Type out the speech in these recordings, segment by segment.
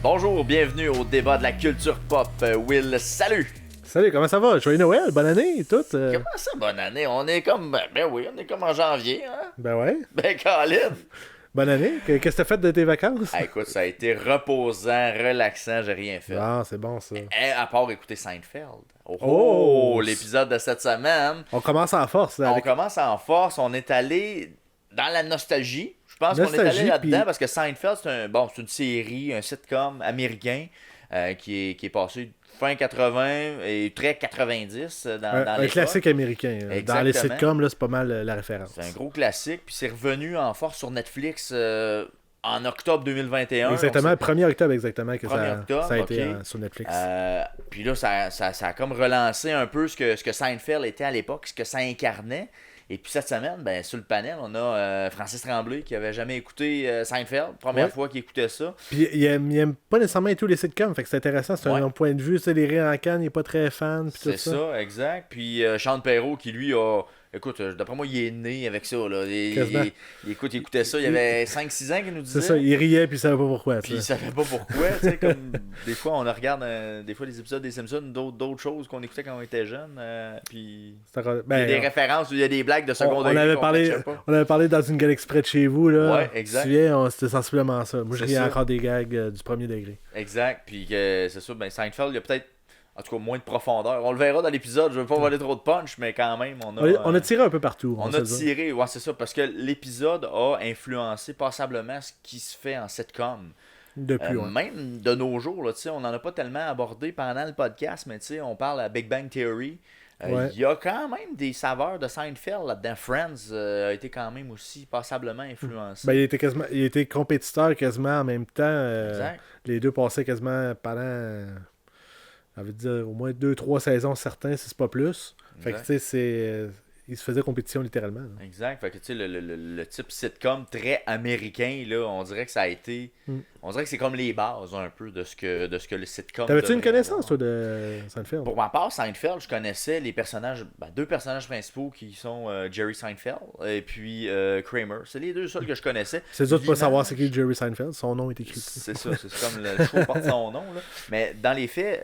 Bonjour, bienvenue au débat de la culture pop. Will, salut! Salut, comment ça va? Joyeux Noël, bonne année, tout. Comment ça, bonne année? On est comme... Ben oui, on est comme en janvier, hein? Ben ouais. Ben, Colin! Bonne année. Qu'est-ce que t'as fait de tes vacances? Ah, écoute, ça a été reposant, relaxant, j'ai rien fait. Ah, c'est bon ça. À part écouter Seinfeld. Oh! L'épisode de cette semaine. On commence en force. Là, On commence en force, on est allé dans la nostalgie. Je pense qu'on est allé là-dedans parce que Seinfeld, c'est une série, un sitcom américain qui est passé fin 80 et très 90 dans l'époque. Un classique américain. Exactement. Dans les sitcoms, là, c'est pas mal la référence. C'est un gros classique, puis c'est revenu en force sur Netflix en octobre 2021. Exactement, 1er octobre exactement que 1er octobre, ça a été okay. Sur Netflix. Puis là, ça a comme relancé un peu ce que Seinfeld était à l'époque, ce que ça incarnait. Et puis cette semaine, ben, sur le panel, on a Francis Tremblay qui avait jamais écouté Seinfeld. Première fois qu'il écoutait ça. Puis il aime pas nécessairement tous les sitcoms, fait que c'est intéressant, c'est un point de vue. Tu sais, les rires en canne, il est pas très fan. C'est ça, exact. Puis Sean Perrault qui lui a... Écoute, d'après moi, il est né avec ça. Là. Il écoutait ça, il y avait 5-6 ans qu'il nous disait. C'est ça, il riait puis il savait pas pourquoi. Puis il savait pas pourquoi. Tu sais, comme des fois, on regarde des fois les épisodes des Simpsons, d'autres choses qu'on écoutait quand on était jeune. Puis il y a des références, il y a des blagues de second degré. On avait parlé dans une galaxie près de chez vous. Là. Ouais, exact. Tu te souviens, c'était sensiblement ça. Moi, je riais encore des gags du premier degré. Exact. Puis c'est ça, ben Seinfeld, il y a peut-être... En tout cas, moins de profondeur. On le verra dans l'épisode. Je veux pas voler trop de punch, mais quand même, on a tiré un peu partout. On a tiré, ouais, c'est ça. Parce que l'épisode a influencé passablement ce qui se fait en sitcom. Depuis, Même de nos jours, là, on n'en a pas tellement abordé pendant le podcast, mais on parle à Big Bang Theory. Il y a quand même des saveurs de Seinfeld là-dedans. Friends a été quand même aussi passablement influencé. Ben, il était compétiteur quasiment en même temps. Exact. Les deux passaient quasiment pendant... On veut dire au moins 2-3 saisons certains, si c'est pas plus. Fait que tu sais, il se faisait compétition littéralement. Là. Exact. Fait que tu sais, le type sitcom très américain, là, on dirait que ça a été. On dirait que c'est comme les bases un peu de ce que le sitcom. T'avais-tu une connaissance, toi, de Seinfeld? Pour ma part, Seinfeld, je connaissais les personnages, deux personnages principaux qui sont Jerry Seinfeld et puis Kramer. C'est les deux seuls que je connaissais. C'est dur de pas savoir c'est qui Jerry Seinfeld. Son nom est écrit. C'est ça, c'est comme le show porte son nom. Là. Mais dans les faits,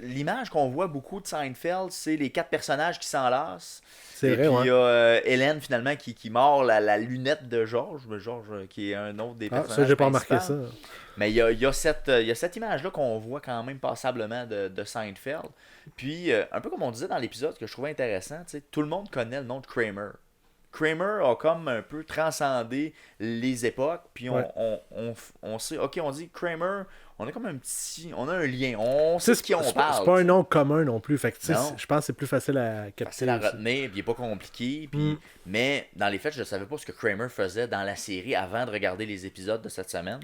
l'image qu'on voit beaucoup de Seinfeld, c'est les 4 personnages qui s'enlacent. C'est vrai, puis il y a Hélène, finalement, qui mord la lunette de George. George, qui est un autre des personnages. Ça, j'ai pas remarqué ça. Mais il y a cette image-là qu'on voit quand même passablement de Seinfeld. Puis, un peu comme on disait dans l'épisode, que je trouvais intéressant, tout le monde connaît le nom de Kramer. Kramer a comme un peu transcendé les époques, puis on sait, ok, on dit Kramer, on a comme on a un lien, on sait ce qui on parle. C'est pas un nom commun non plus, fait que je pense que c'est plus facile à capter. Facile à retenir, puis il est pas compliqué, puis mais dans les faits, je ne savais pas ce que Kramer faisait dans la série avant de regarder les épisodes de cette semaine.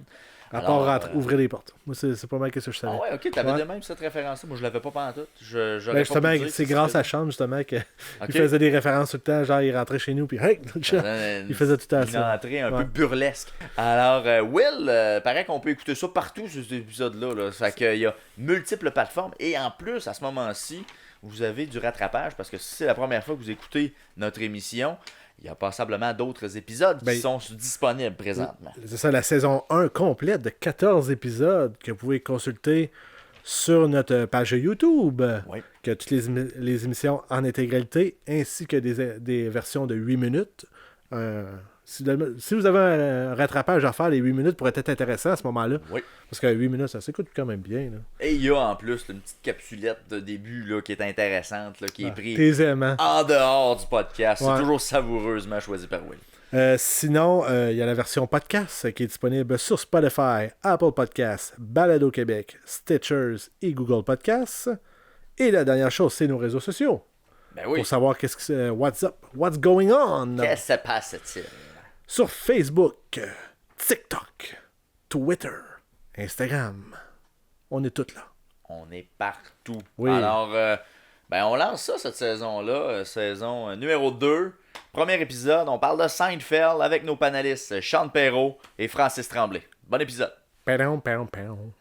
À part ouvrir les portes. Moi, c'est pas mal que ça je savais. Ah ouais, ok, t'avais de même cette référence-là. Moi, je l'avais pas pantoute. Justement, c'est grâce à Sean, justement, qu'il faisait des références tout le temps. Genre, il rentrait chez nous, puis il faisait tout le temps ça. Une entrée un peu burlesque. Alors, Will, paraît qu'on peut écouter ça partout sur cet épisode-là. Là. Fait qu'il y a multiples plateformes. Et en plus, à ce moment-ci, vous avez du rattrapage, parce que si c'est la première fois que vous écoutez notre émission, il y a passablement d'autres épisodes qui sont disponibles présentement. C'est ça, la saison 1 complète de 14 épisodes que vous pouvez consulter sur notre page YouTube. Oui. Que toutes les émissions en intégralité, ainsi que des versions de 8 minutes. Si vous avez un rattrapage à faire, les 8 minutes pourraient être intéressants à ce moment-là. Oui. Parce que 8 minutes, ça s'écoute quand même bien. Là. Et il y a en plus une petite capsulette de début là, qui est intéressante, là, qui est prise aisément en dehors du podcast. C'est toujours savoureusement choisi par Will. Sinon, il y a la version podcast qui est disponible sur Spotify, Apple Podcasts, Balado Québec, Stitchers et Google Podcasts. Et la dernière chose, c'est nos réseaux sociaux. Ben oui. Pour savoir what's up, what's going on. Qu'est-ce qui se passe-t-il? Sur Facebook, TikTok, Twitter, Instagram. On est tous là. On est partout. Oui. Alors, on lance ça cette saison-là, saison numéro 2. Premier épisode, on parle de Seinfeld avec nos panélistes Sean Perrault et Francis Tremblay. Bon épisode. Pardon, pardon, pardon.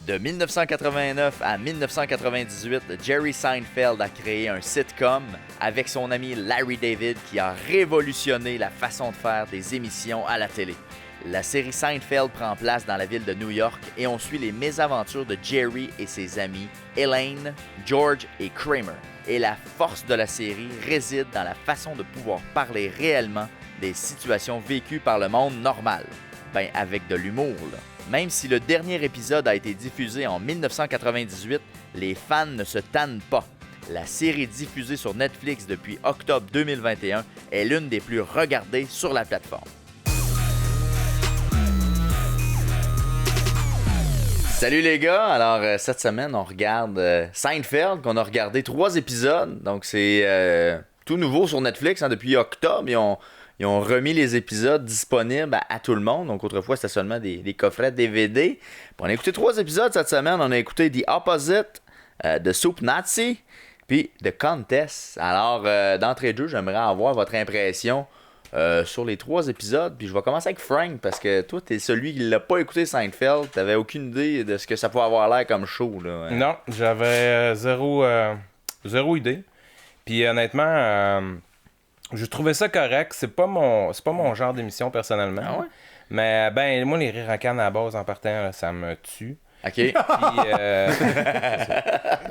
De 1989 à 1998, Jerry Seinfeld a créé un sitcom avec son ami Larry David qui a révolutionné la façon de faire des émissions à la télé. La série Seinfeld prend place dans la ville de New York et on suit les mésaventures de Jerry et ses amis Elaine, George et Kramer. Et la force de la série réside dans la façon de pouvoir parler réellement des situations vécues par le monde normal. Ben, avec de l'humour, là. Même si le dernier épisode a été diffusé en 1998, les fans ne se tannent pas. La série diffusée sur Netflix depuis octobre 2021 est l'une des plus regardées sur la plateforme. Salut les gars! Alors, cette semaine, on regarde Seinfeld, qu'on a regardé 3 épisodes. Donc, c'est tout nouveau sur Netflix depuis octobre. Ils ont remis les épisodes disponibles à tout le monde. Donc, autrefois, c'était seulement des coffrets DVD. Puis, on a écouté 3 épisodes cette semaine. On a écouté The Opposite, The Soup Nazi, puis The Contest. Alors, d'entrée de jeu, j'aimerais avoir votre impression sur les 3 épisodes. Puis, je vais commencer avec Frank, parce que toi, t'es celui qui l'a pas écouté Seinfeld. T'avais aucune idée de ce que ça pouvait avoir l'air comme show, là. Non, j'avais zéro idée. Puis, honnêtement... je trouvais ça correct. C'est pas mon genre d'émission personnellement. Ah ouais? Mais ben moi les rires en canne à la base en partant là, ça me tue. OK.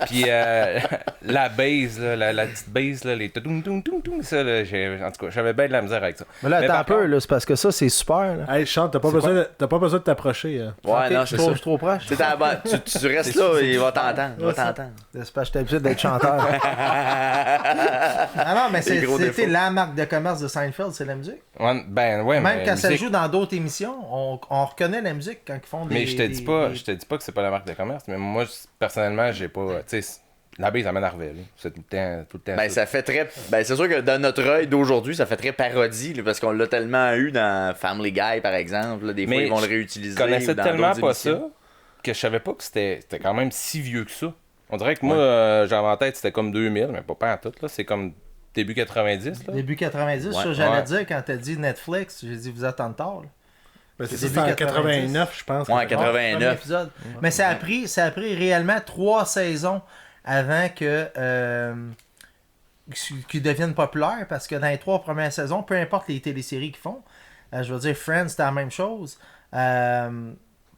Puis la base là, la petite base là, les toum toum toum toum ça là, en tout cas, j'avais bien de la misère avec ça. Mais là, Mais attends par un peu, contre- là, c'est parce que ça, c'est super. Là. Hey, chante, t'as pas besoin de t'approcher. Ouais, Ok, non, je c'est suis ça. trop proche. Tu restes là, il va t'entendre. Il va t'entendre. C'est parce que j'étais habitué d'être chanteur. Ah non, mais Les gros c'était défauts. la marque de commerce de Seinfeld, c'est la musique. Ouais, ben ouais, Même mais quand ça musique- joue dans d'autres émissions, on reconnaît la musique quand ils font des... Mais je te dis pas que c'est pas la marque de commerce, mais moi personnellement, j'ai pas tu sais la base ça m'énervait là. C'est tout le temps Ben, ça fait très. Ben, c'est sûr que dans notre œil d'aujourd'hui, ça fait très parodie, là, parce qu'on l'a tellement eu dans Family Guy, par exemple. Là, des fois, Mais ils vont le je réutiliser. Je connaissais ou dans tellement d'autres pas émissions. ça que je savais pas que c'était quand même si vieux que ça. On dirait que moi, j'avais en tête c'était comme 2000, mais pas en tout, là. C'est comme début 90, là. Début 90, Ouais. ça j'allais Ouais. dire quand t'as dit Netflix, j'ai dit vous êtes en retard. Là. Ben, c'est C'est ça, début en 89, je pense. Ouais, Ah, premier 89. épisode. Mais ça a pris réellement 3 saisons avant que qu'ils deviennent populaires, parce que dans les 3 premières saisons, peu importe les téléséries qu'ils font, je veux dire, Friends, c'était la même chose.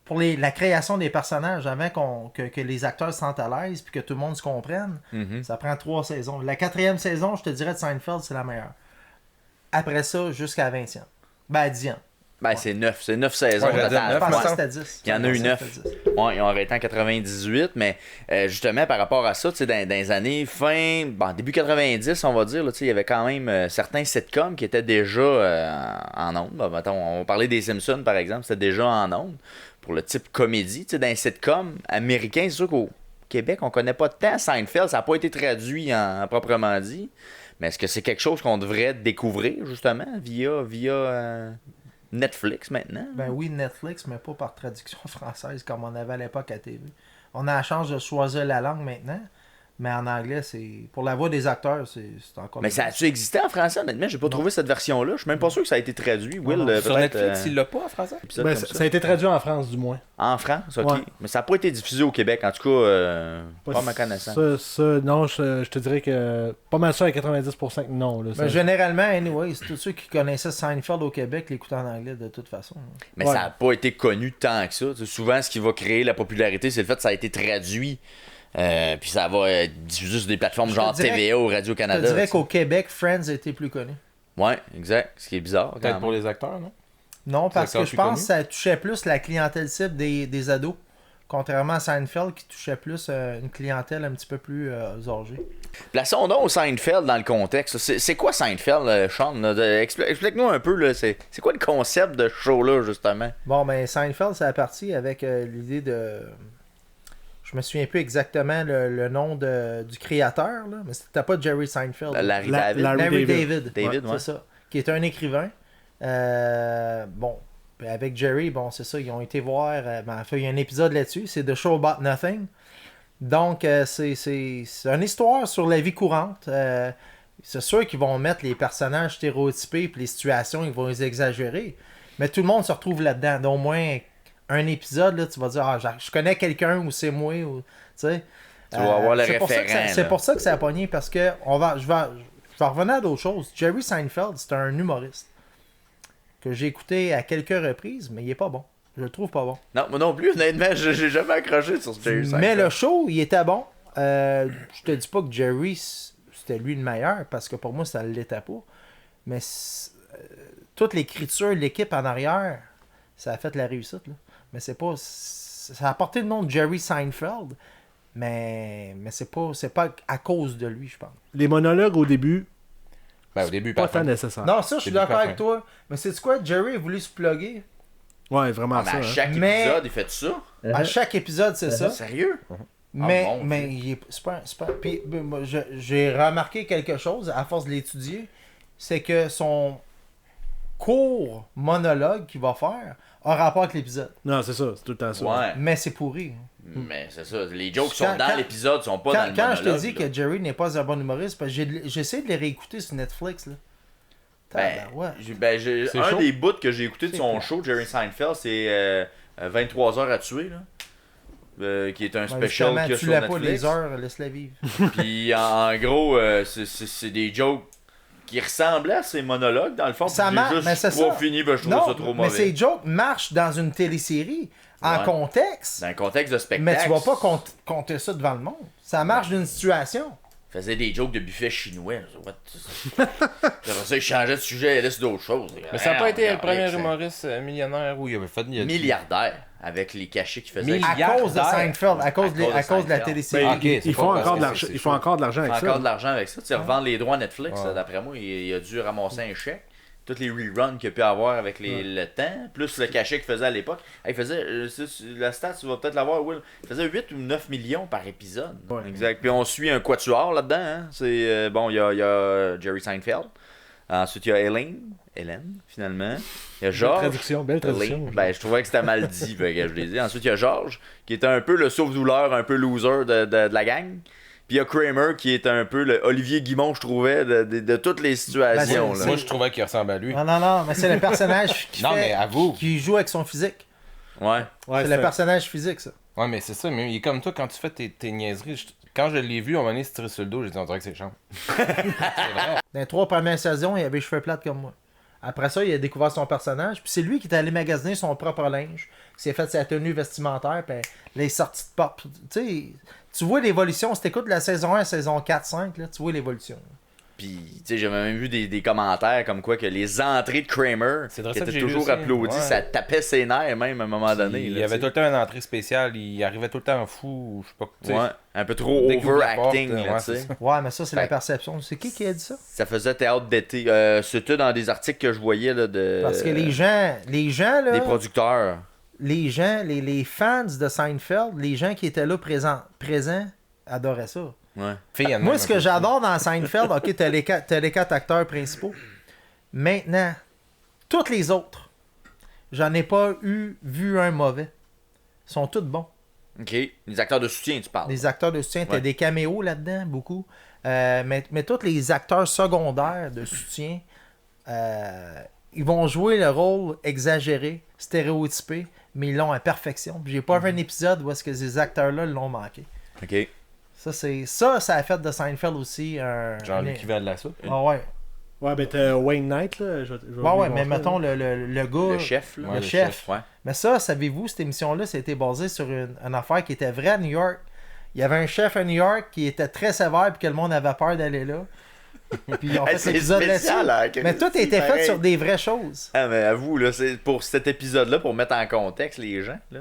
Pour la création des personnages, avant que les acteurs se sentent à l'aise puis que tout le monde se comprenne, Mhm. ça prend 3 saisons. La 4e saison, je te dirais, de Seinfeld, c'est la meilleure. Après ça, jusqu'à la 20e. Ben, à 10 ans. Ben, c'est 9 saisons Ouais, j'allais dire total. Je 9, pensais me que semble. c'était 10. Il y en a eu 9. Ouais, ils ont arrêté en 98, mais justement, par rapport à ça, tu sais, dans les années début 90, on va dire, là, tu sais, il y avait quand même certains sitcoms qui étaient déjà en ondes. Ben, mettons, on parlait des Simpsons, par exemple, c'était déjà en ondes pour le type comédie. Tu sais, dans les sitcoms américains, c'est sûr qu'au Québec, on connaît pas tant Seinfeld, ça n'a pas été traduit en proprement dit. Mais est-ce que c'est quelque chose qu'on devrait découvrir, justement, via Netflix maintenant? Ben oui, Netflix, mais pas par traduction française comme on avait à l'époque à TV. On a la chance de choisir la langue maintenant, mais en anglais, c'est pour la voix des acteurs, c'est encore... Mais ça a-tu existé en français, honnêtement? J'ai pas trouvé cette version-là. Je suis même pas sûr que ça a été traduit. Will, non. peut-être. Sur Netflix, il l'a pas en français. épisode Ben, comme ça a été traduit en France, du moins. En France, ok. Ouais. Mais ça n'a pas été diffusé au Québec, en tout cas, pas à ma connaissance. Ça, non, je te dirais que pas mal sûr à 90% que non. Là, ça- Ben, généralement, anyway, c'est tous ceux qui connaissaient Seinfeld au Québec l'écoutent en anglais de toute façon. Mais Ouais. ça n'a pas été connu tant que ça. Tu sais, souvent, ce qui va créer la popularité, c'est le fait que ça a été traduit. Puis ça va être diffusé sur des plateformes Je te genre dirais- TVA ou Je te Radio-Canada. dirais tu sais. qu'au Québec, Friends a été plus connu. Ouais, exact. Ce qui est bizarre. quand Peut-être même. pour les acteurs, non? Non, parce encore que je plus pense connu. que ça touchait plus la clientèle cible des ados. Contrairement à Seinfeld qui touchait plus une clientèle un petit peu plus âgée. Plaçons donc Seinfeld dans le contexte. C'est quoi Seinfeld, Sean? Là? Explique-nous un peu, là, c'est quoi le concept de ce show-là, justement? Bon, ben Seinfeld, ça a parti avec l'idée de... Je me souviens plus exactement le nom du créateur, là, mais c'était pas Jerry Seinfeld. Larry La- David? Larry David. David, ouais. C'est ça. Qui est un écrivain. Bon, puis avec Jerry, bon, c'est ça, ils ont été voir... enfin, il y a un épisode là-dessus, c'est The Show About Nothing. Donc, c'est une histoire sur la vie courante. C'est sûr qu'ils vont mettre les personnages stéréotypés puis les situations, ils vont les exagérer. Mais tout le monde se retrouve là-dedans, d'au moins un épisode, là, tu vas dire, je connais quelqu'un ou c'est moi, ou, tu sais. Tu vas avoir le c'est pour ça que référent, c'est là. pour ça que ça a pogné, parce que je vais revenir à d'autres choses. Jerry Seinfeld, c'est un humoriste que j'ai écouté à quelques reprises, mais il est pas bon. Je le trouve pas bon. Non, moi non plus, honnêtement, j'ai jamais accroché sur ce Jerry Seinfeld. Mais le show, il était bon. Je te dis pas que Jerry, c'était lui le meilleur, parce que pour moi, ça ne l'était pas. Mais toute l'écriture, l'équipe en arrière, ça a fait la réussite. Là. Mais c'est pas... Ça a porté le nom de Jerry Seinfeld, mais c'est pas à cause de lui, je pense. Les monologues au début, Ben, au début, pas pas tant nécessaire. Non, ça, je suis C'est d'accord du avec toi. Mais c'est quoi? Jerry a voulu se plugger. Ouais, vraiment Ah, mais ça. à hein. chaque Mais- épisode, il fait ça. À chaque épisode, c'est ça. Sérieux? Mais, mon mais c'est pas. Puis, moi, j'ai remarqué quelque chose à force de l'étudier, c'est que son court monologue qu'il va faire a rapport avec l'épisode. Non, c'est ça, c'est tout le temps ça. Ouais. Mais c'est pourri. Mais c'est ça. Les jokes qui sont Quand- dans quand- l'épisode sont pas dans le Quand je te monologue, dis là. que Jerry n'est pas un bon humoriste, parce que j'essaie de les réécouter sur Netflix. Là. Ben, Ouais. C'est un chaud. des bouts que j'ai écouté de C'est son cool. show, Jerry Seinfeld, c'est 23 heures à tuer, là. Qui est un Ben, special justement, qu'il y a tu sur l'as pas Netflix. les heures, laisse-la vivre. Puis en gros, c'est des jokes qui ressemblaient à ses monologues, dans le fond. Ça puis marche, j'ai mais c'est juste pas ça. fini, ben, je trouvais Non, ça trop mais mauvais. ces jokes marchent dans une télésérie, en Ouais. contexte, Dans le contexte de spectacle. mais tu vas pas compter ça devant le monde. Ça marche d'une situation. Faisait des jokes de buffet chinois. Après ça, il changeait de sujet, il allait sur d'autres choses. Mais ça n'a pas été le premier c'est humoriste millionnaire où il avait fait... milliardaire avec les cachets qu'il faisait. Milliardaire. À cause de Seinfeld, à cause de la Seinfeld. télésérie. Ben, Ok, ils c'est font pas encore de parce l'argent. que c'est Ils font chaud. encore de l'argent Il avec fait ça. encore de l'argent avec ça. Tu sais, revendre les droits Netflix, Ouais. d'après moi, il a dû ramasser un chèque. Tous les reruns qu'il a pu avoir avec le temps, plus le cachet qu'il faisait à l'époque. Il faisait, la stat, tu vas peut-être l'avoir, Will. Il faisait 8 ou 9 millions par épisode. Ouais. Exact. Puis on suit un quatuor là-dedans. Hein. C'est, bon, il y a Jerry Seinfeld. Ensuite, il y a Hélène, finalement. Il y a Belle George. traduction, belle traduction. Ben, je trouvais que c'était mal dit, fait que je l'ai dit. Ensuite, il y a George, qui était un peu le sauve-douleur, un peu loser de la gang. Puis il y a Kramer, qui est un peu le Olivier Guimond, je trouvais, de toutes les situations. Ben, là. Moi, je trouvais qu'il ressemble à lui. Non, mais c'est le personnage Non, mais avoue. qui joue avec son physique. Ouais. Ouais, C'est le personnage physique, ça. Ouais, mais c'est ça, mais il est comme toi quand tu fais tes niaiseries. Quand je l'ai vu, à un moment donné se tirer sur le dos, j'ai dit on dirait que c'est champ. C'est vrai. Dans les 3 premières saisons, il avait les cheveux plates comme moi. Après ça, il a découvert son personnage. Puis c'est lui qui est allé magasiner son propre linge. Qui s'est fait sa tenue vestimentaire. Puis les sorties de pop. Tu sais, tu vois l'évolution. Si t'écoutes la saison 1 à la saison 4, 5, là, tu vois l'évolution. Puis, tu sais, j'avais même vu des commentaires comme quoi que les entrées de Kramer, C'est vrai qui ça que étaient j'ai lu toujours aussi. applaudis, Ouais. ça tapait ses nerfs même à un moment donné. Il là, y avait tu tout le temps une entrée spéciale, il arrivait tout le temps fou, je sais pas. tu sais. sais. Ouais, un peu trop Dès qu'il ouvre la overacting, porte, là, ouais, tu sais. c'est ça. Ouais, mais ça, c'est Fait- la perception. C'est qui a dit ça? Ça faisait théâtre d'été. C'était dans des articles que je voyais là, de Parce que les gens là, des producteurs. les gens, les fans de Seinfeld, les gens qui étaient là présents adoraient ça. Ouais. Fille, elle Moi, même ce un que peu. j'adore dans Seinfeld, ok, t'as les 4 acteurs principaux. Maintenant, tous les autres, j'en ai pas vu un mauvais. Ils sont tous bons. OK. Les acteurs de soutien, tu parles. Les acteurs de soutien, t'as Ouais. des caméos là-dedans, beaucoup. Mais tous les acteurs secondaires de soutien, ils vont jouer le rôle exagéré, stéréotypé, mais ils l'ont à perfection. Puis j'ai pas vu un épisode où est-ce que ces acteurs-là l'ont manqué. OK. Ça a fait de Seinfeld aussi un... Jean-Luc Yvel de la soupe. Ah ouais. Ouais, ben t'as Wayne Knight, là. Ouais, mais mettons le gars... Le chef, là. Ouais, le le chef. Ouais. Mais ça, savez-vous, cette émission-là, c'était basé sur une affaire qui était vraie à New York. Il y avait un chef à New York qui était très sévère puis que le monde avait peur d'aller là. Puis ils ont Hey, fait c'est l'épisode spécial, là-dessus. hein, Mais tout a été fait pareil. sur des vraies choses. Ah, mais avoue, là, c'est pour cet épisode-là, pour mettre en contexte les gens, là.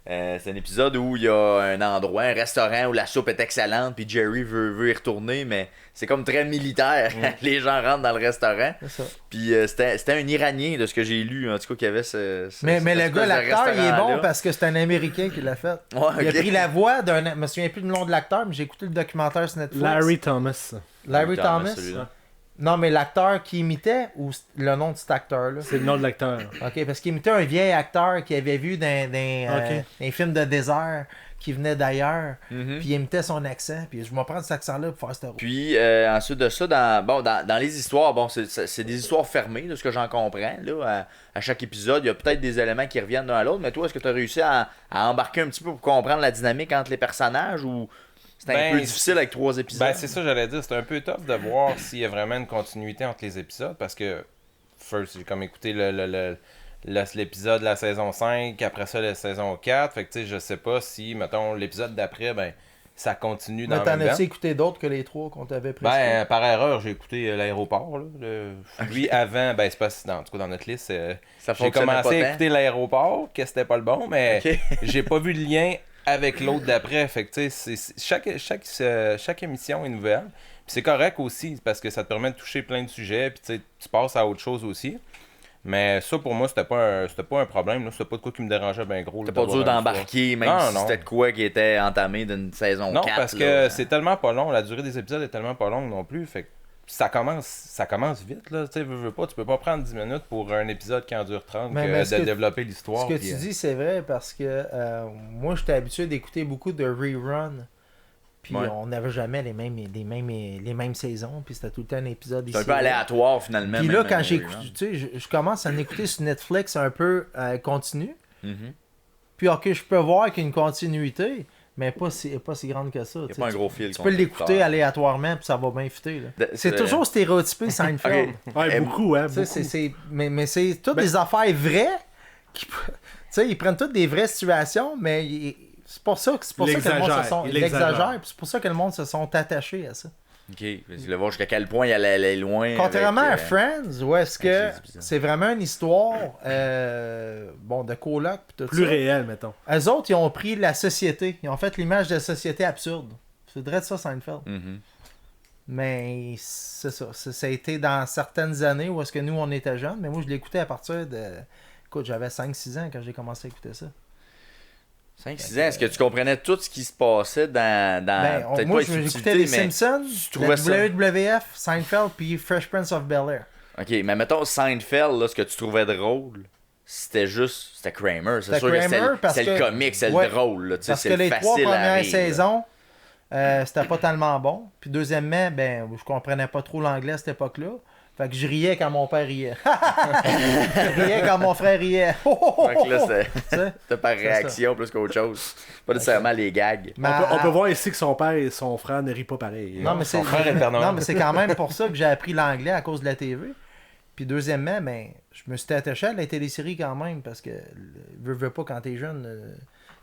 C'est un épisode où il y a un endroit, un restaurant où la soupe est excellente, puis Jerry veut y retourner, mais c'est comme très militaire. Les gens rentrent dans le restaurant. C'est ça. Puis c'était un Iranien, de ce que j'ai lu, en tout cas, qui avait Mais cette le espèce gars, de l'acteur, il est bon restaurant-là. parce que c'est un Américain qui l'a fait. Ouais, Il a ok. pris la voix d'un... Je me souviens plus du nom de l'acteur, mais j'ai écouté le documentaire sur Netflix. Larry Thomas. Larry Thomas. celui-là. Non, mais l'acteur qui imitait ou le nom de cet acteur-là? C'est le nom de l'acteur. OK, parce qu'il imitait un vieil acteur qu'il avait vu dans Ok. un film de désert qui venait d'ailleurs, Mhm. puis il imitait son accent, puis je vais prendre cet accent-là pour faire ce rôle. Puis ensuite de ça, dans les histoires, bon, c'est des histoires fermées, de ce que j'en comprends. Là, à chaque épisode, il y a peut-être des éléments qui reviennent d'un à l'autre, mais toi, est-ce que tu as réussi à embarquer un petit peu pour comprendre la dynamique entre les personnages ou c'est un peu difficile avec 3 épisodes? Ben, c'est ça, j'allais dire. C'est un peu tough de voir s'il y a vraiment une continuité entre les épisodes parce que, first, j'ai comme écouté l'épisode de la saison 5, après ça, la saison 4. Fait que, tu sais, je sais pas si, mettons, l'épisode d'après, ben, ça continue dans Mais le t'en même as-tu veine. écouté d'autres que les 3 qu'on t'avait présentés? Ben, par erreur, j'ai écouté l'aéroport. Là. Lui, avant, ben, c'est pas en tout cas dans notre liste. Ça J'ai fonctionnait commencé pas à tant? écouter l'aéroport, que c'était pas le bon, mais Ok. j'ai pas vu le lien avec l'autre d'après. Fait que, tu sais, chaque émission est nouvelle. Puis c'est correct aussi, parce que ça te permet de toucher plein de sujets, puis tu sais, tu passes à autre chose aussi. Mais ça, pour moi, c'était pas un problème. Là. C'était pas de quoi qui me dérangeait bien gros. là, C'était pas d'avoir dur une histoire. d'embarquer, même Non, si non. c'était de quoi qui était entamé d'une saison Non, 4. parce que là. c'est tellement pas long. La durée des épisodes est tellement pas longue non plus. Fait que ça commence vite. Là. Tu sais, veux pas, tu peux pas prendre 10 minutes pour un épisode qui en dure 30 Mais ce de que- développer l'histoire. Ce que puis, tu dis, c'est vrai parce que moi, j'étais habitué d'écouter beaucoup de reruns. Puis Ouais. on n'avait jamais les mêmes saisons. Puis c'était tout le temps un épisode ici. C'est un peu là. aléatoire finalement. Puis même, là, quand oui, j'écoute, tu sais, je commence à en écouter sur Netflix un peu continu. Mhm. Puis ok, je peux voir qu'il y a une continuité, mais pas si grande que ça. Il n'y tu a sais. pas un gros fil. Tu peux l'écouter aléatoirement, puis ça va bien fitter. là. C'est toujours stéréotypé Seinfeld. Ok. Ouais, beaucoup, hein, Tu sais, beaucoup. mais c'est toutes des affaires vraies. Tu sais, ils prennent toutes des vraies situations, mais c'est pour ça que le monde se sont. Il Ils exagère. l'exagèrent, puis c'est pour ça que le monde se sont attachés à ça. Ok, parce que là, voir jusqu'à quel point il allait loin. Contrairement avec, à Friends, où est-ce avec que les épisodes. c'est vraiment une histoire de coloc pis tout Plus ça. réel, mettons. Eux autres, ils ont pris la société. Ils ont fait l'image de la société absurde. C'est vrai de ça, Seinfeld. Mhm. Mais c'est ça. Ça a été dans certaines années où est-ce que nous, on était jeunes. Mais moi, je l'écoutais à partir de... Écoute, j'avais 5-6 ans quand j'ai commencé à écouter ça. 5-6 ans, est-ce que tu comprenais tout ce qui se passait dans Ben, peut-être moi, pas les j'écoutais les subtilités, mais... Simpsons, trouvais la ça- WWF, Seinfeld, puis Fresh Prince of Bel-Air. Ok, mais mettons Seinfeld, là, ce que tu trouvais drôle, c'était Kramer. C'est C'était sûr que Kramer parce c'est le que- comique, c'est ouais, le drôle. Là, tu sais, Parce c'est que le les 3 facile à premières rire, là. saisons, c'était pas tellement bon. Puis deuxièmement, ben, je comprenais pas trop l'anglais à cette époque-là. Fait que je riais quand mon père riait. Je riais quand mon frère riait. Fait que là, Tu sais? c'était par C'est réaction plus qu'autre chose. Pas nécessairement les gags. Mais On peut voir ici que son père et son frère ne rient pas pareil. Non, mais c'est Son frère est le Père Noël. non, mais c'est quand même pour ça que j'ai appris l'anglais à cause de la TV. Puis deuxièmement, ben, je me suis attaché à la télésérie quand même parce que veux pas quand t'es jeune.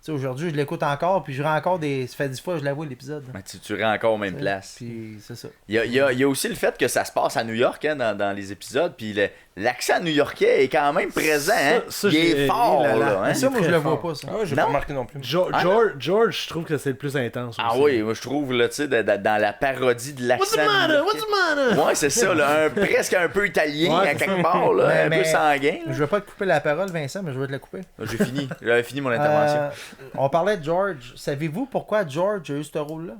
Tu sais, aujourd'hui, je l'écoute encore, puis je rends encore des. Ça fait 10 fois que je la vois l'épisode. Mais tu rends encore aux mêmes places. Puis c'est ça. Il y a aussi le fait que ça se passe à New York hein, dans les épides, puis l'accent new-yorkais est quand même présent. Hein? Ça, il est j'ai- fort, là, là. là. Hein? Mais ça, moi, très je le fort. vois pas, ça. Ah ouais, j'ai Non? pas remarqué non plus. George, je trouve que c'est le plus intense aussi. Ah oui, moi je trouve, là, tu sais, dans la parodie de l'accent. What's the matter? new-yorkais. What's the matter? Ouais, c'est ça, là, presque un peu italien Ouais, à quelque part, là, un Mais- peu sanguin. là. Je vais pas te couper la parole, Vincent, mais je vais te la couper. J'ai fini, j'avais fini mon intervention. On parlait de George. Savez-vous pourquoi George a eu ce rôle-là?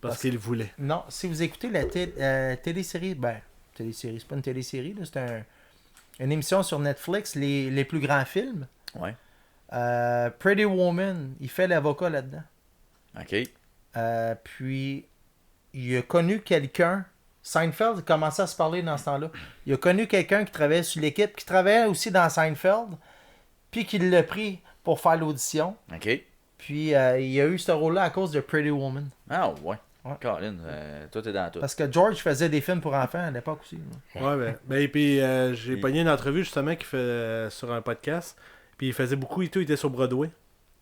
Parce qu'il voulait. Non, si vous écoutez la télésérie, télésérie, c'est pas une télésérie, là, c'est une émission sur Netflix, les plus grands films. Ouais, Pretty Woman, il fait l'avocat là-dedans. ok. Puis, il a connu quelqu'un. Seinfeld commençait à se parler dans ce temps-là. Il a connu quelqu'un qui travaillait sur l'équipe, qui travaillait aussi dans Seinfeld, puis qui l'a pris pour faire l'audition. Ok. Puis, il a eu ce rôle-là à cause de Pretty Woman. Ah ouais. Ouais. Colin, tout est dans tout. Parce que George faisait des films pour enfants à l'époque aussi. là. Ouais, ben, et puis j'ai pogné une entrevue justement qui fait sur un podcast. Puis il faisait beaucoup et tout, il était sur Broadway.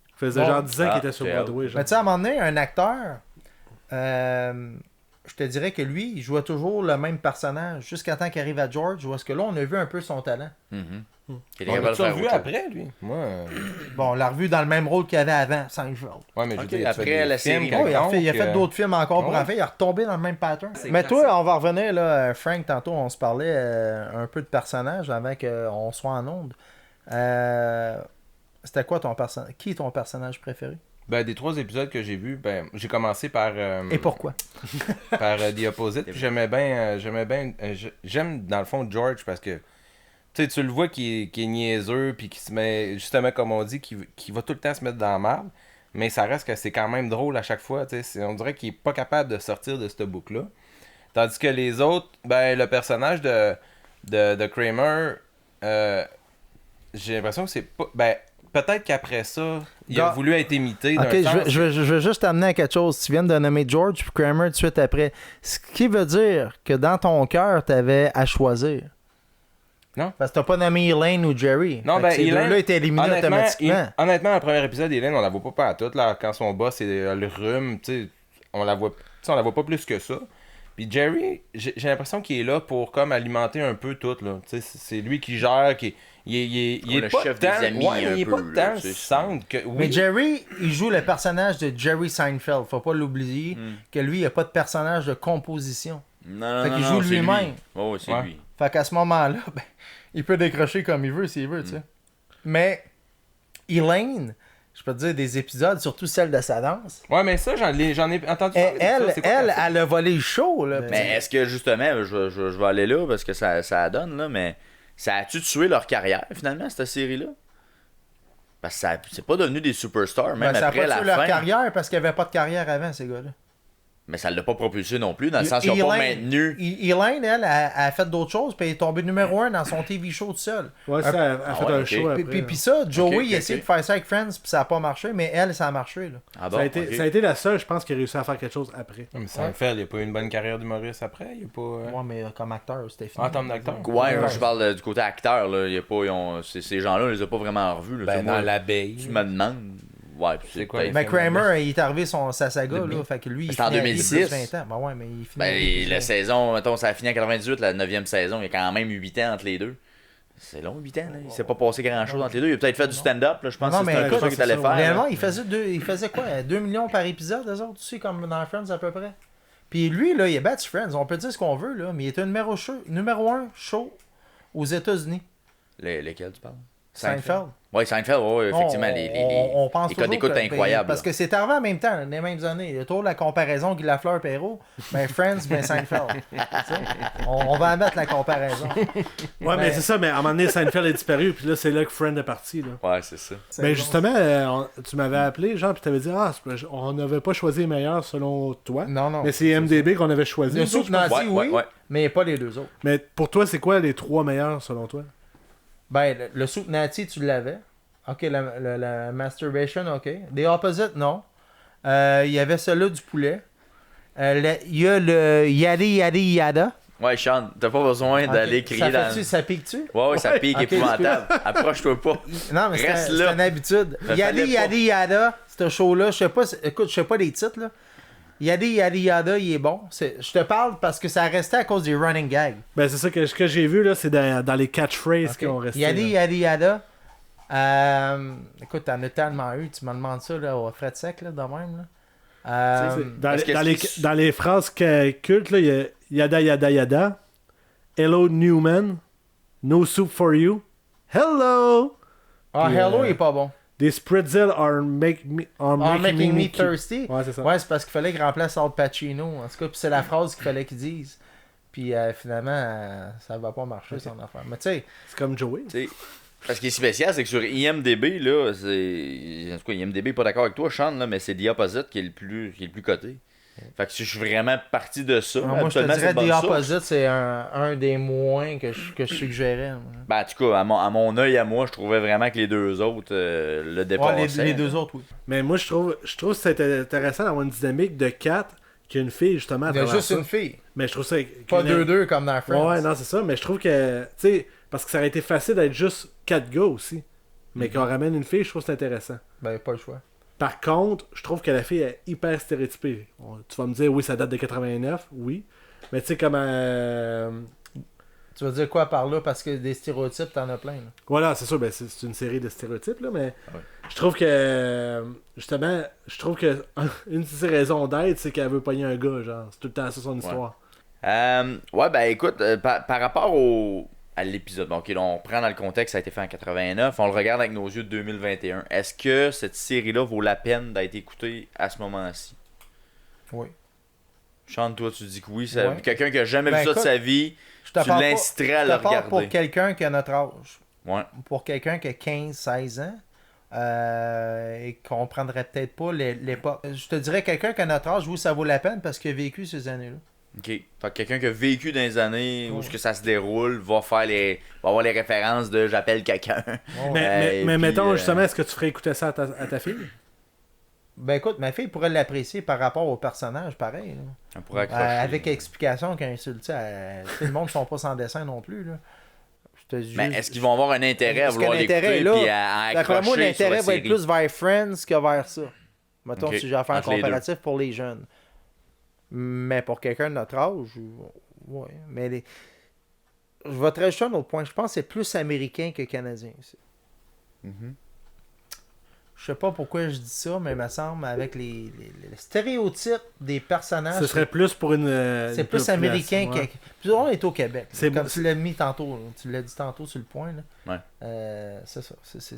Il faisait Bon. genre 10 ans qu'il était sur c'est Broadway. genre. Mais tu sais, à un moment donné, un acteur, je te dirais que lui, il jouait toujours le même personnage jusqu'à temps qu'il arrive à George, où est-ce que là, on a vu un peu son talent. Mhm. Il est On capable l'a de faire vu autre chose. après, lui. Moi, Bon, on l'a revu dans le même rôle qu'il avait avant, Seinfeld. ouais, mais je veux Ok, dire, tu après fais des la films série. Oh, il a fait quelconques, d'autres films encore pour ouais. enfants, il a retombé dans le même pattern. C'est Mais classique. toi, on va revenir, là, Frank, tantôt, on se parlait un peu de personnages avant qu'on soit en onde. C'était quoi ton personnage? Qui est ton personnage préféré? Ben, des 3 épisodes que j'ai vus, ben, j'ai commencé par, Et pourquoi? par The Opposite. Puis j'aime dans le fond George parce que tu le vois qui est niaiseux puis qui se met, justement comme on dit, qui va tout le temps se mettre dans la merde. mais ça reste que c'est quand même drôle à chaque fois. On dirait qu'il est pas capable de sortir de cette boucle-là. Tandis que les autres, ben le personnage de Kramer, j'ai l'impression que c'est pas. Ben, peut-être qu'après ça, il a voulu être imité d'un Ok, sens. je veux juste t'amener à quelque chose. Tu viens de nommer George puis Kramer tout de suite après. Ce qui veut dire que dans ton cœur, t'avais à choisir. Non. Parce que t'as pas nommé Elaine ou Jerry. Non, Fait que ben, ces Elaine, deux-là étaient éliminés automatiquement. Honnêtement, dans le premier épisode, Elaine, on la voit pas à toute. Là, quand son boss c'est le rhume, tu sais, on la voit pas plus que ça. Puis Jerry, j'ai l'impression qu'il est là pour comme alimenter un peu tout. Là. C'est lui qui gère, il est le pas chef tant, des amis, ouais, un il est peu, pas là, tant tu sais. centre que. Oui. Mais Jerry, il joue le personnage de Jerry Seinfeld. Faut pas l'oublier que lui, il a pas de personnage de composition. Non, Fait non, qu'il non, joue c'est lui-même. lui. Oh, c'est Ouais. lui. Fait qu'à ce moment-là, ben, il peut décrocher comme il veut s'il veut, tu sais. Mais Elaine, je peux te dire des épisodes, surtout celle de sa danse. Ouais, mais ça, j'en ai entendu parler de ça. Elle, C'est quoi qu'elle fait? elle a volé le show, là. Mais est-ce que justement, je vais aller là parce que ça donne, là, mais ça a-tu tué leur carrière finalement, cette série-là? Parce que c'est pas devenu des superstars, même Ben, ça a après pas la tué leur fin. carrière parce qu'il n'y avait pas de carrière avant, ces gars-là. Mais ça l'a pas propulsé non plus, dans le sens qu'ils n'ont pas maintenu. Elaine, elle, a fait d'autres choses, puis elle est tombée numéro 1 dans son TV show tout seul. Ouais, ça, elle a fait ouais, un ok. show après. Puis ça, Joey, Ok, il a essayé de faire ça avec Friends, puis ça n'a pas marché, mais elle, ça a marché, là. Ah bon, ça, a été, ok. ça a été la seule, je pense, qui a réussi à faire quelque chose après. Mais Seinfeld, il a pas eu une bonne carrière d'humoriste après. Il a pas. Ouais, mais comme acteur, c'était fini. En termes d'acteur. Ouais, je parle du côté acteur, là. Y a pas, ces gens-là, on les a pas vraiment revus. Là. Ben, Tu sais, moi, dans l'abeille. tu me demandes. Ouais, puis C'est quoi, peut-être- Mais Kramer, il est arrivé sa saga, Le là. Fait que lui, il C'était en finit à 2006. plus 20 ans. Ben ouais, mais il finit à Ben, plus la 20. saison, mettons, ça a fini en 98, la 9e saison. Il y a quand même 8 ans entre les deux. C'est long, 8 ans, là. Il s'est pas passé grand-chose entre les deux. Il a peut-être fait du stand-up, là. Je pense Non, que mais c'était un écoute, peu ça qu'il allait faire. Réellement, là. il faisait quoi 2 millions par épisode, eux autres, tu sais, comme dans Friends à peu près. Puis lui, là, il a battu Friends. On peut dire ce qu'on veut, là, mais il était numéro 1 show aux États-Unis. Lesquels tu parles? Seinfeld. Ouais, Seinfeld, ouais, effectivement. On pense les codes toujours d'écoute que- incroyables. Parce que c'est arrivé en même temps, dans les mêmes années. Il y a toujours la comparaison Guy Lafleur Perrault, ben Friends, ben Seinfeld. Tu sais, on va en mettre la comparaison. Ouais, mais c'est ça, mais à un moment donné, Seinfeld est disparu, puis là, c'est là que Friend est parti. Là. Ouais, c'est ça. Ben justement, tu m'avais appelé, genre, puis t'avais dit, on n'avait pas choisi les meilleurs selon toi. Non, non. Mais c'est MDB qu'on avait choisi. Le Nous autres, Soup Nazi, Ouais, oui, ouais. mais pas les deux autres. Mais pour toi, c'est quoi les 3 meilleurs selon toi? Ben, le Soup Nazi, tu l'avais. Ok, la Masturbation, ok. The Opposite, non. Il y avait celui du poulet. Il y a le Yadi Yadi Yada. Ouais, Sean, t'as pas besoin d'aller Ok, crier dans. Ça pique-tu? Ouais, ça pique Ok, épouvantable. Approche-toi pas. Non, mais Reste c'est là. une habitude. Ça Yadi fallait pas. Yadi Yada, ce show-là, je sais pas, écoute, je sais pas les titres, là. Yadi Yadi Yada, il est bon. Je te parle parce que ça restait à cause des running gags. Ben c'est ça que ce que j'ai vu, là, c'est dans les catchphrases Ok. qui ont resté. Yadi là. Yadi Yada. Écoute, t'en as tellement eu, tu me demandes ça là, au frais sec, là, de même. Là. Dans, Est-ce que dans les, c'est- dans les phrases cultes, là, il y a Yada Yada Yada, Hello Newman, No Soup for You, Hello, Ah, Puis, Hello, il est pas bon. These pretzels are making me thirsty. Ouais, c'est ça. Ouais, c'est parce qu'il fallait qu'il remplace Al Pacino. En tout cas, puis c'est la phrase qu'il fallait qu'il dise. Puis finalement, ça va pas marcher son affaire. Mais tu sais, C'est comme Joey. Tu sais, parce qu'il est spécial, c'est que sur IMDB, là, c'est. En tout cas, IMDB est pas d'accord avec toi, Sean, là, mais c'est The Opposite qui est le plus coté. Fait que si je suis vraiment parti de ça, moi je te habituellement, c'est dirais une bonne The source. Opposite, c'est un des moins que je suggérais. moi. Ben, en tout cas, à mon œil à moi, je trouvais vraiment que les deux autres le Ouais, dépassaient. les deux autres, oui. Mais moi, je trouve que c'est intéressant d'avoir une dynamique de 4 qui a une fille, justement, à Il y a travers juste ça. une fille. Mais je trouve ça... Pas 2-2 comme dans Friends. Ouais, non, c'est ça. Mais je trouve que, tu sais, parce que ça aurait été facile d'être juste 4 gars aussi. Mais qu'on ramène une fille, je trouve que c'est intéressant. Ben, pas le choix. Par contre, je trouve que la fille est hyper stéréotypée. Tu vas me dire, oui, ça date de 89, oui. Mais tu sais, comme... Tu vas dire quoi par là? Parce que des stéréotypes, t'en as plein. Là. Voilà, c'est sûr, ben, c'est une série de stéréotypes, là, mais Ouais. je trouve que, justement, une de ses raisons d'être, c'est qu'elle veut pogner un gars, genre. C'est tout le temps ça son histoire. Ouais, ben écoute, par rapport à l'épisode, bon, ok, là, on prend dans le contexte, ça a été fait en 89, on le regarde avec nos yeux de 2021. Est-ce que cette série-là vaut la peine d'être écoutée à ce moment-ci? Oui. Chante, toi, tu dis que oui. Ça, Ouais. quelqu'un qui a jamais Ben, vu ça de écoute, sa vie, Je te tu parle pas- l'inciterais à je le te parle regarder. pour quelqu'un qui a notre âge. Ouais. Pour quelqu'un qui a 15-16 ans, Et qu'on prendrait peut-être pas l'époque. Je te dirais quelqu'un qui a notre âge, où ça vaut la peine parce qu'il a vécu ces années-là. OK. Fait que quelqu'un qui a vécu dans les années où ce que ça se déroule va avoir les références de j'appelle quelqu'un. Mais puis, mettons, justement, est-ce que tu ferais écouter ça à ta fille? Ben écoute, ma fille pourrait l'apprécier par rapport au personnage, pareil. Là. On pourrait accrocher. Avec explication qu'un insulté, tout le monde ne sont pas sans dessin non plus. Là. Mais est-ce qu'ils vont avoir un intérêt à vouloir l'écouter là, et à accrocher d'après moi, l'intérêt sur la va être plus vers Friends que vers ça. Mettons, Ok, si j'ai à faire un entre les comparatif pour les jeunes. Mais pour quelqu'un de notre âge, ouais. Mais je vais te rajouter un autre point. Je pense que c'est plus américain que canadien. Mhm. Je sais pas pourquoi je dis ça, mais il me semble avec les stéréotypes des personnages. Ce serait plus pour une. C'est plus américain ouais. que. Puis on est au Québec. C'est Comme bon. tu l'as mis tantôt. Là. Tu l'as dit tantôt sur le point. Là. Ouais. C'est ça. C'est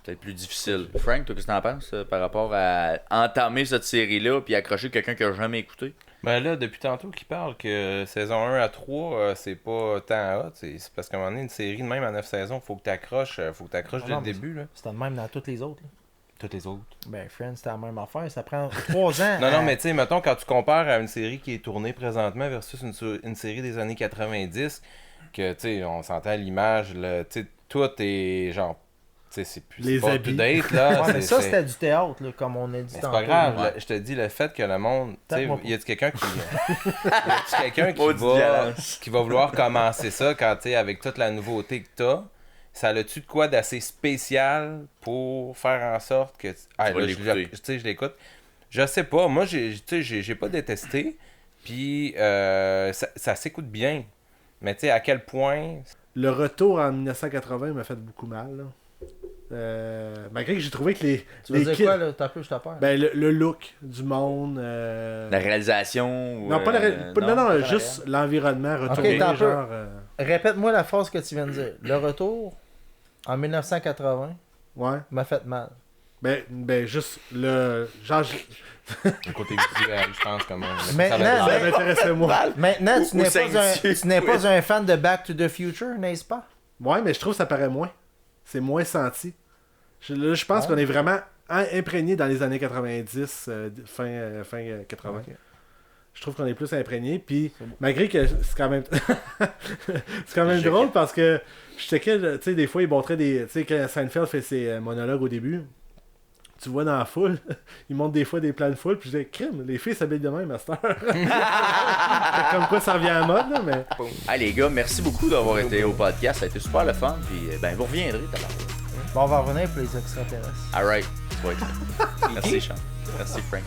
Peut-être plus difficile. Frank, toi, qu'est-ce que t'en penses par rapport à entamer cette série-là puis accrocher quelqu'un qui a jamais écouté? Ben là, depuis tantôt qu'il parle que saison 1 à 3, c'est pas tant hot. C'est parce qu'à un moment donné, une série de même à 9 saisons, faut que t'accroches dès Non, le début. Là. C'était le même dans toutes les autres. Là. Toutes les autres. Ben, Friends, c'était la même affaire. Ça prend 3 ans. Non, mais tu sais, mettons, quand tu compares à une série qui est tournée présentement versus une série des années 90, que, tu sais, on s'entend à l'image, tu sais, tout est genre, tu sais, c'est plus Les pas habits. up-to-date, là. Ouais, mais ça, c'était du théâtre, là, comme on a dit Mais tantôt. c'est pas grave, ouais. je te dis, le fait que le monde. Tu sais, Tape-moi pas. y a-tu quelqu'un qui. Y a-tu quelqu'un Maudite violence. qui va vouloir commencer ça quand, tu sais, avec toute la nouveauté que t'as, ça a-tu de quoi d'assez spécial pour faire en sorte que. Ah, vas là, l'écouter. tu sais, je l'écoute. Je sais pas, moi, j'ai pas détesté, puis ça s'écoute bien. Mais tu sais, à quel point. Le retour en 1980 m'a fait beaucoup mal. Là. Malgré que j'ai trouvé que les. Tu veux les dire kids- quoi, là? T'as peu, je te perds. Ben, le look du monde. La réalisation? Ou, Non, pas non? juste l'environnement retourné. t'as un peu. genre, Répète-moi la phrase que tu viens de dire. Le retour, en 1980, ouais. m'a fait mal. Ben, juste le. Genre, Le côté visuel, je pense, comme. Maintenant, ça m'intéressait moi. Maintenant, tu n'es saignes-tu? tu n'es pas un fan de Back to the Future, n'est-ce pas? Ouais, mais je trouve que ça paraît moins. C'est moins senti. Là, je pense qu'on est vraiment imprégné dans les années 90, fin 80. Ok. Je trouve qu'on est plus imprégné. Puis, malgré que c'est quand même. c'est quand même drôle parce que je checkais, tu sais, des fois, il montrait des. Tu sais, quand Seinfeld fait ses monologues au début, tu vois dans la foule, il montre des fois des plans de foule, puis je dis, crime, les filles s'habillent de même à cette heure. Comme quoi ça revient à la mode, là, mais. Ah, les gars, merci beaucoup d'avoir été au podcast. Ça a été super le fun. Puis, ben, vous reviendrez, tabarnak. Bon, on va revenir pour les extraterrestres. Alright. Ouais. Merci, Sean. Merci, Frank.